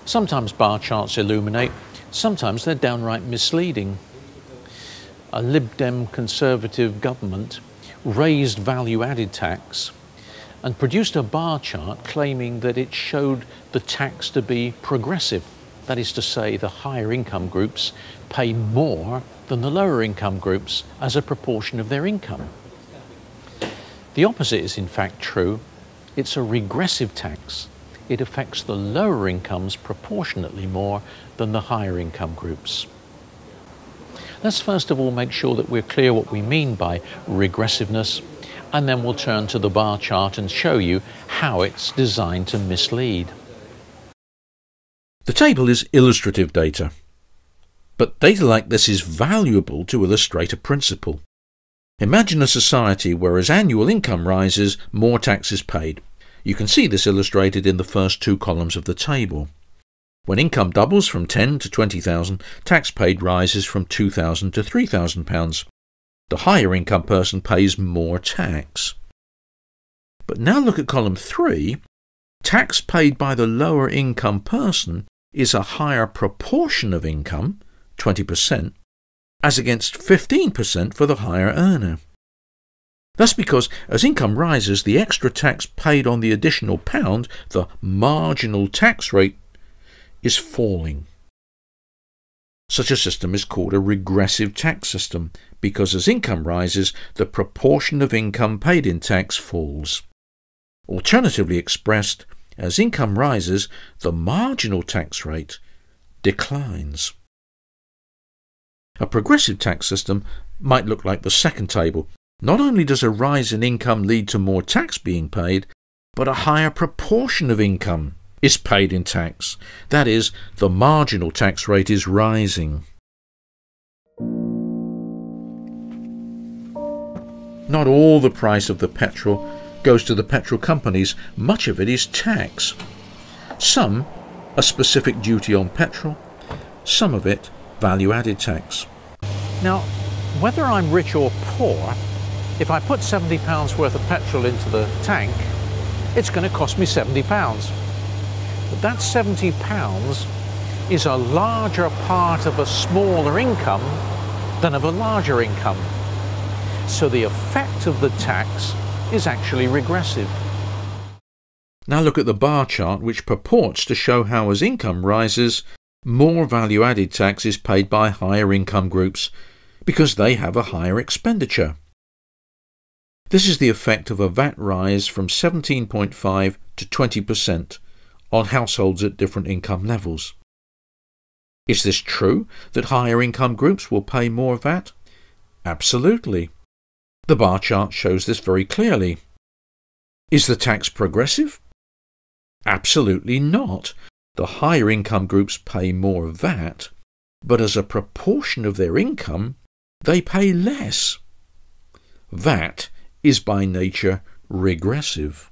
Sometimes bar charts illuminate, sometimes they're downright misleading. A Lib Dem Conservative government raised value-added tax and produced a bar chart claiming that it showed the tax to be progressive. That is to say, the higher income groups pay more than the lower income groups as a proportion of their income. The opposite is in fact true. It's a regressive tax. It affects the lower incomes proportionately more than the higher income groups. Let's first of all make sure that we're clear what we mean by regressiveness, and then we'll turn to the bar chart and show you how it's designed to mislead. The table is illustrative data, but data like this is valuable to illustrate a principle. Imagine a society where as annual income rises, more tax is paid. You can see this illustrated in the first two columns of the table. When income doubles from 10 to 20,000, tax paid rises from £2,000 to £3,000. The higher income person pays more tax. But now look at column 3. Tax paid by the lower income person is a higher proportion of income, 20%, as against 15% for the higher earner. That's because as income rises, the extra tax paid on the additional pound, the marginal tax rate, is falling. Such a system is called a regressive tax system because as income rises, the proportion of income paid in tax falls. Alternatively expressed, as income rises, the marginal tax rate declines. A progressive tax system might look like the second table. Not only does a rise in income lead to more tax being paid, but a higher proportion of income is paid in tax. That is, the marginal tax rate is rising. Not all the price of the petrol goes to the petrol companies. Much of it is tax. Some a specific duty on petrol, some of it value-added tax. Now, whether I'm rich or poor, if I put £70 worth of petrol into the tank, it's going to cost me £70. But that £70 is a larger part of a smaller income than of a larger income. So the effect of the tax is actually regressive. Now look at the bar chart, which purports to show how as income rises, more value-added tax is paid by higher income groups because they have a higher expenditure. This is the effect of a VAT rise from 17.5 to 20% on households at different income levels. Is this true that higher income groups will pay more VAT? Absolutely. The bar chart shows this very clearly. Is the tax progressive? Absolutely not. The higher income groups pay more VAT, but as a proportion of their income, they pay less. VAT is by nature regressive.